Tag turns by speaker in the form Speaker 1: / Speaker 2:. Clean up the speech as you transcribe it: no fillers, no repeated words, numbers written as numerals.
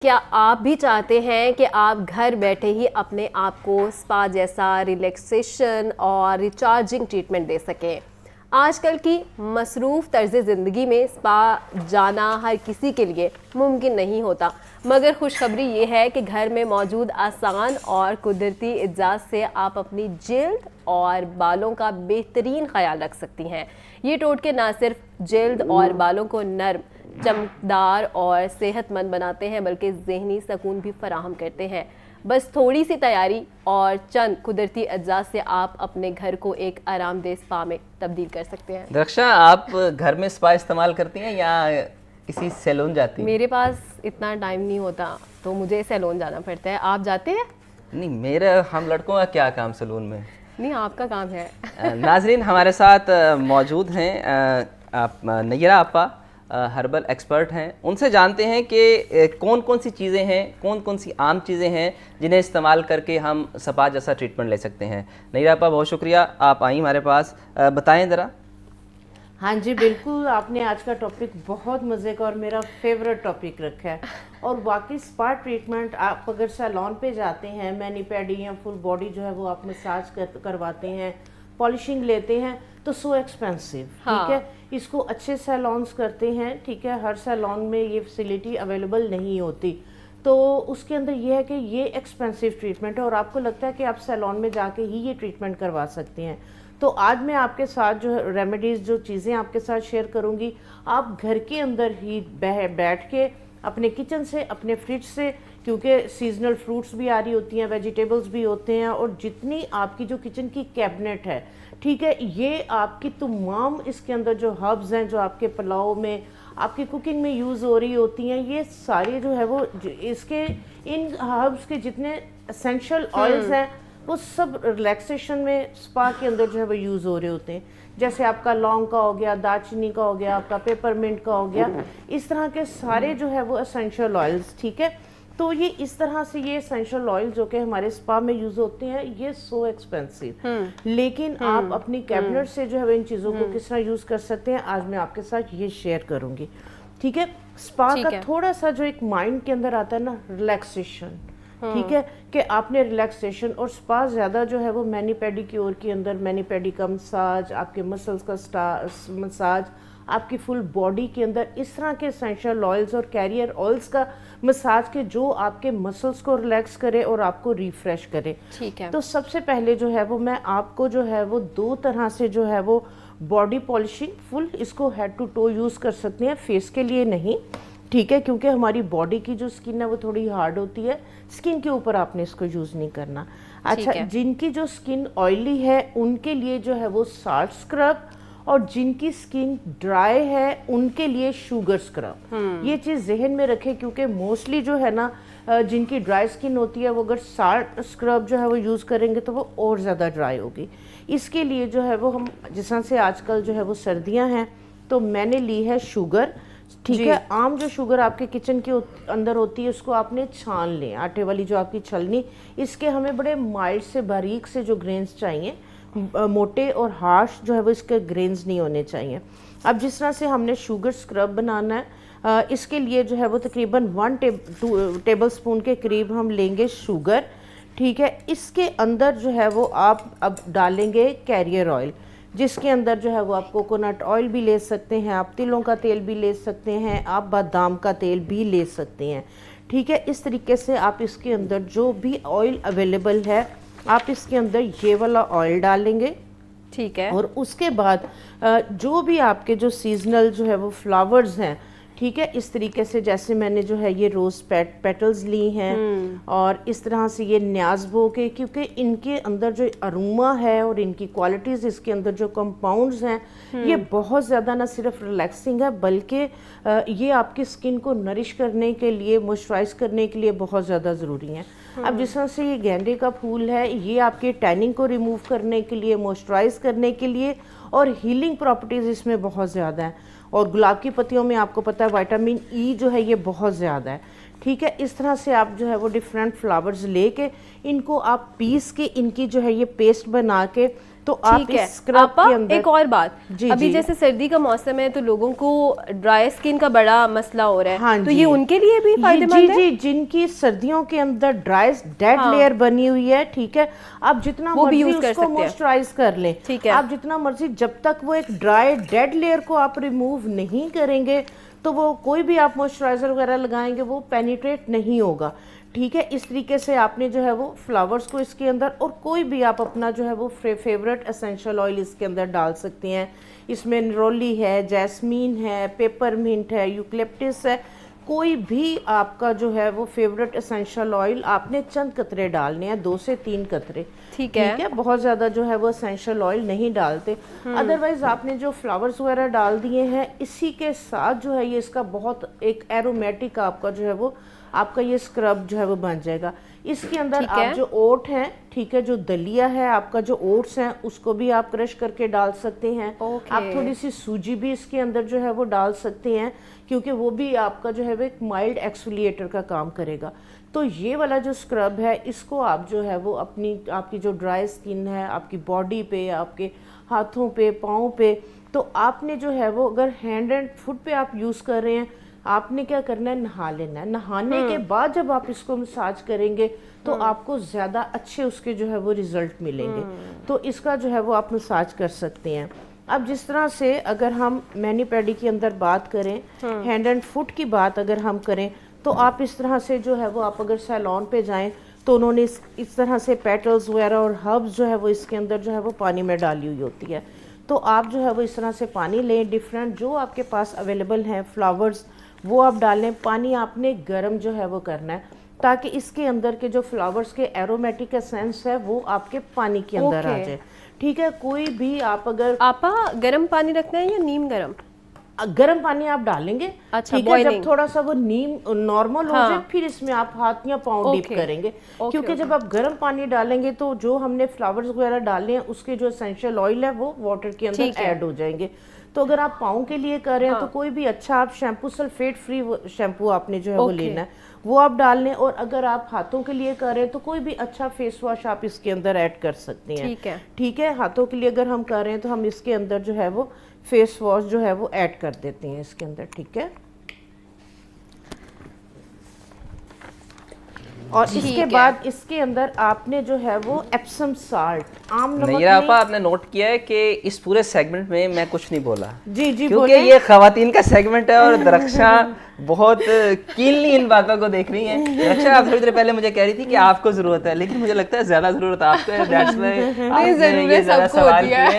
Speaker 1: क्या आप भी चाहते हैं कि आप घर बैठे ही अपने आप को स्पा जैसा रिलैक्सेशन और रिचार्जिंग ट्रीटमेंट दे सकें? आजकल की मसरूफ़ तर्ज़ ज़िंदगी में स्पा जाना हर किसी के लिए मुमकिन नहीं होता, मगर खुशखबरी ये है कि घर में मौजूद आसान और कुदरती इजाज़ से आप अपनी जल्द और बालों का बेहतरीन ख्याल रख सकती हैं। ये टोटके ना सिर्फ जल्द और बालों को नर्म, चमकदार और सेहतमंद बनाते हैं, बल्कि ज़हनी सुकून भी फराहम करते हैं। बस थोड़ी सी तैयारी और चंद कुदरती अज्जा से आप अपने घर को एक आरामदेह स्पा में तब्दील कर सकते हैं।
Speaker 2: दक्षा, आप घर में स्पा इस्तेमाल करती हैं या किसी सैलून जाती हैं?
Speaker 1: मेरे पास इतना टाइम नहीं होता तो मुझे सैलून जाना पड़ता है। आप जाते हैं?
Speaker 2: नहीं, मेरा हम लड़कों का क्या काम सैलून में।
Speaker 1: नहीं, आपका काम है।
Speaker 2: नाजरीन, हमारे साथ मौजूद हैं आप नैरा आपा, हर्बल एक्सपर्ट हैं। उनसे जानते हैं कि कौन कौन सी चीज़ें हैं, कौन कौन सी आम चीज़ें हैं जिन्हें इस्तेमाल करके हम स्पा जैसा ट्रीटमेंट ले सकते हैं। नैरा आपा, बहुत शुक्रिया आप आई हमारे पास। बताएं ज़रा।
Speaker 3: हाँ जी, बिल्कुल, आपने आज का टॉपिक बहुत मज़े का और मेरा फेवरेट टॉपिक रखा है। और वाकई स्पा ट्रीटमेंट, आप अगर सैलून पे जाते हैं, मैनी पेडी या फुल बॉडी जो है वो आप मसाज करवाते हैं, पॉलिशिंग लेते हैं, तो सो एक्सपेंसिव। ठीक है, इसको अच्छे सैलून्स करते हैं। ठीक है, हर सैलून में ये फैसिलिटी अवेलेबल नहीं होती, तो उसके अंदर ये है कि ये एक्सपेंसिव ट्रीटमेंट है और आपको लगता है कि आप सैलून में जाके ही ये ट्रीटमेंट करवा सकते हैं। तो आज मैं आपके साथ जो रेमेडीज़, जो चीज़ें आपके साथ शेयर करूंगी, आप घर के अंदर ही बैठ के अपने किचन से, अपने फ्रिज से, क्योंकि सीजनल फ्रूट्स भी आ रही होती हैं, वेजिटेबल्स भी होते हैं, और जितनी आपकी जो किचन की कैबिनेट है, ठीक है, ये आपकी तमाम इसके अंदर जो हर्ब्स हैं, जो आपके पुलाव में, आपकी कुकिंग में यूज़ हो रही होती हैं, ये सारे जो है वो इसके इन हर्ब्स के जितने एसेंशियल ऑयल्स हैं वो सब रिलैक्सेशन में स्पा के अंदर जो है वो यूज़ हो रहे होते हैं। जैसे आपका लौंग का हो गया, दालचीनी का हो गया, आपका पेपरमिंट का हो गया, इस तरह के सारे जो है वो एसेंशियल ऑयल्स। ठीक है, तो ये इस तरह से ये एसेंशियल ऑयल जो कि हमारे स्पा में यूज होते हैं, ये सो एक्सपेंसिव, लेकिन आप अपनी कैबिनेट से जो है इन चीज़ों को किस तरह यूज कर सकते हैं, आज मैं आपके साथ ये शेयर करूंगी। ठीक है, स्पा का थोड़ा सा जो एक माइंड के अंदर आता है ना, रिलैक्सेशन। ठीक है, कि आपने रिलैक्सेशन और स्पा ज़्यादा जो है वो मैनी पेडिक्योर के अंदर, मैनी पेडी का मसाज, आपके मसल्स का मसाज, आपकी फुल बॉडी के अंदर इस तरह के एसेंशियल ऑयल्स और कैरियर ऑयल्स का मसाज के जो आपके मसल्स को रिलैक्स करे और आपको रिफ्रेश करे।
Speaker 1: ठीक है,
Speaker 3: तो सबसे पहले जो है वो मैं आपको जो है वो दो तरह से जो है वो बॉडी पॉलिशिंग फुल, इसको हेड टू टो यूज़ कर सकते हैं, फेस के लिए नहीं। ठीक है, क्योंकि हमारी बॉडी की जो स्किन है वो थोड़ी हार्ड होती है, स्किन के ऊपर आपने इसको यूज़ नहीं करना। अच्छा, जिनकी जो स्किन ऑयली है उनके लिए जो है वो साल्ट स्क्रब, और जिनकी स्किन ड्राई है उनके लिए शुगर स्क्रब। ये चीज़ जहन में रखें, क्योंकि मोस्टली जो है ना जिनकी ड्राई स्किन होती है वो अगर साल्ट स्क्रब जो है वो यूज़ करेंगे तो वो और ज़्यादा ड्राई होगी। इसके लिए जो है वो हम, जिस तरह से आजकल जो है वो सर्दियां हैं, तो मैंने ली है शुगर। ठीक है, आम जो शुगर आपके किचन के अंदर होती है उसको आपने छान लें, आटे वाली जो आपकी छलनी, इसके हमें बड़े माइल्ड से बारीक से जो ग्रेन्स चाहिए, मोटे और हार्श जो है वो इसके ग्रेन्स नहीं होने चाहिए। अब जिस तरह से हमने शुगर स्क्रब बनाना है, इसके लिए जो है वो तकरीबन 1 टेबल स्पून के करीब हम लेंगे शुगर। ठीक है, इसके अंदर जो है वो आप अब डालेंगे कैरियर ऑयल, जिसके अंदर जो है वो आप कोकोनट ऑयल भी ले सकते हैं, आप तिलों का तेल भी ले सकते हैं, आप बादाम का तेल भी ले सकते हैं। ठीक है, इस तरीके से आप इसके अंदर जो भी ऑयल अवेलेबल है आप इसके अंदर ये वाला ऑयल डालेंगे।
Speaker 1: ठीक है, और
Speaker 3: उसके बाद जो भी आपके जो सीजनल जो है वो फ्लावर्स हैं, ठीक है, इस तरीके से जैसे मैंने जो है ये रोज़ पेटल्स ली हैं, और इस तरह से ये न्याज़बो के, क्योंकि इनके अंदर जो अरोमा है और इनकी क्वालिटीज़, इसके अंदर जो कंपाउंड्स हैं, ये बहुत ज़्यादा ना सिर्फ रिलैक्सिंग है, बल्कि ये आपकी स्किन को नरिश करने के लिए, मॉइस्चराइज करने के लिए बहुत ज़्यादा ज़रूरी है। अब जिस तरह से ये गेंदे का फूल है, ये आपके टैनिंग को रिमूव करने के लिए, मॉइस्चराइज करने के लिए, और हीलिंग प्रॉपर्टीज़ इसमें बहुत ज़्यादा है। और गुलाब की पत्तियों में आपको पता है विटामिन ई जो है ये बहुत ज़्यादा है। ठीक है, इस तरह से आप जो है वो डिफरेंट फ्लावर्स लेके इनको आप पीस के, इनकी जो है ये पेस्ट बना के तो आप
Speaker 1: ठीक है।
Speaker 3: इस स्क्रब
Speaker 1: आपा,
Speaker 3: के अंदर
Speaker 1: एक और बात,
Speaker 3: जी,
Speaker 1: अभी
Speaker 3: जी।
Speaker 1: जैसे सर्दी का मौसम है तो लोगों को ड्राई स्किन का बड़ा मसला हो रहा है,
Speaker 3: हाँ
Speaker 1: तो
Speaker 3: जी।
Speaker 1: ये उनके लिए भी
Speaker 3: जी
Speaker 1: फायदेमंद है?
Speaker 3: जी, जिनकी सर्दियों के अंदर ड्राई डेड
Speaker 1: हाँ।
Speaker 3: लेयर बनी हुई है, ठीक है, आप जितना
Speaker 1: वो भी
Speaker 3: मर्जी
Speaker 1: use कर
Speaker 3: उसको
Speaker 1: सकते हैं।
Speaker 3: मॉइस्चराइज कर लें,
Speaker 1: ठीक है।
Speaker 3: आप जितना मर्जी, जब तक वो एक ड्राई डेड लेयर को आप रिमूव नहीं करेंगे तो वो कोई भी आप मॉइस्चराइजर वगैरह लगाएंगे वो पेनिट्रेट नहीं होगा, ठीक है। इस तरीके से आपने जो है वो फ्लावर्स को इसके अंदर, और कोई भी आप अपना जो है वो फेवरेट एसेंशियल ऑयल इसके अंदर डाल सकती हैं। इसमें निरोली है, जैस्मीन है, पेपरमिंट है, यूकलिप्टस है, कोई भी आपका जो है वो फेवरेट एसेंशियल ऑयल आपने चंद कतरे डालने हैं, 2 से 3 कतरे,
Speaker 1: ठीक है।
Speaker 3: बहुत ज़्यादा जो है वो एसेंशियल ऑयल नहीं डालते। अदरवाइज आपने जो फ्लावर्स वगैरह डाल दिए हैं, इसी के साथ जो है ये इसका बहुत एक एरोमेटिक आपका जो है वो आपका ये स्क्रब जो है वो बन जाएगा। इसके अंदर
Speaker 1: ठीक है।
Speaker 3: आप जो ओट हैं, ठीक है, जो दलिया है आपका, जो ओट्स हैं उसको भी आप क्रश करके डाल सकते हैं।
Speaker 1: ओके।
Speaker 3: आप थोड़ी सी सूजी भी इसके अंदर जो है वो डाल सकते हैं, क्योंकि वो भी आपका जो है वो एक माइल्ड एक्सफोलिएटर का काम करेगा। तो ये वाला जो स्क्रब है, इसको आप जो है वो अपनी, आपकी जो ड्राई स्किन है, आपकी बॉडी पे, आपके हाथों पे, पाँव पे, तो आपने जो है वो अगर हैंड एंड फुट पे आप यूज़ कर रहे हैं, आपने क्या करना है, नहा लेना है। नहाने के बाद जब आप इसको मसाज करेंगे तो आपको ज़्यादा अच्छे उसके जो है वो रिजल्ट मिलेंगे। तो इसका जो है वो आप मसाज कर सकते हैं। अब जिस तरह से अगर हम मैनी पेडी के अंदर बात करें, हैंड एंड फुट की बात अगर हम करें, तो आप इस तरह से जो है वो, आप अगर सैलून पे जाएं तो उन्होंने इस तरह से पेटल्स वगैरह और हर्ब्स जो है वो इसके अंदर जो है वो पानी में डाली हुई होती है। तो आप जो है वो इस तरह से पानी लें, डिफरेंट जो आपके पास अवेलेबल हैं फ्लावर्स वो आप डालें। पानी आपने गर्म जो है वो करना है, ताकि इसके अंदर के जो फ्लावर्स के एरोमेटिक एसेंस है वो आपके पानी के अंदर आ
Speaker 1: ओके।
Speaker 3: जाए, ठीक है। कोई भी आप अगर
Speaker 1: आपा, गर्म पानी रखना है या नीम गर्म?
Speaker 3: गर्म पानी आप डालेंगे,
Speaker 1: अच्छा,
Speaker 3: ठीक है, जब
Speaker 1: boiling।
Speaker 3: थोड़ा सा वो नीम नॉर्मल हो
Speaker 1: हाँ।
Speaker 3: जाए, फिर इसमें आप हाथ या पाँव डिप
Speaker 1: ओके।
Speaker 3: करेंगे,
Speaker 1: ओके,
Speaker 3: क्योंकि
Speaker 1: ओके।
Speaker 3: जब आप गर्म पानी डालेंगे तो जो हमने फ्लावर्स वगैरह डाले हैं उसके जो एसेंशियल ऑयल है वो वाटर के अंदर
Speaker 1: ठीक है।
Speaker 3: ऐड हो जाएंगे। तो अगर आप पाँव के लिए कर रहे हैं तो कोई भी अच्छा आप शैम्पू, सल्फेट फ्री शैम्पू आपने जो है वो
Speaker 1: ओके।
Speaker 3: लेना है, वो आप डाल लें। और अगर आप हाथों के लिए कर रहे हैं तो कोई भी अच्छा फेस वॉश आप इसके अंदर ऐड कर सकते हैं,
Speaker 1: ठीक है।
Speaker 3: ठीक है। हाथों के लिए अगर हम कर रहे हैं तो हम इसके अंदर जो है वो फेस वॉश जो है वो ऐड कर देते हैं इसके अंदर, ठीक है। और
Speaker 1: ठीक
Speaker 3: इसके
Speaker 1: है।
Speaker 3: बाद इसके अंदर आपने जो है वो एप्सम साल्ट, आम नमक
Speaker 2: नैयरा आपा,
Speaker 3: नहीं,
Speaker 2: आपने नोट किया है कि इस पूरे सेगमेंट में मैं कुछ नहीं बोला,
Speaker 3: जी जी
Speaker 2: क्योंकि
Speaker 3: बोले।
Speaker 2: ये खवातीन का सेगमेंट है और दरक्षा बहुत कीनली इन बातों को देख रही हैं। दरक्षा, आप थोड़ी देर पहले मुझे कह रही थी कि आपको जरूरत है, लेकिन मुझे लगता है ज्यादा जरूरत आपको है, दैट्स व्हाई आपने
Speaker 1: जरूरत
Speaker 2: ये ज़्यादा
Speaker 1: सबको
Speaker 2: सवाल
Speaker 1: होती है।
Speaker 2: किए।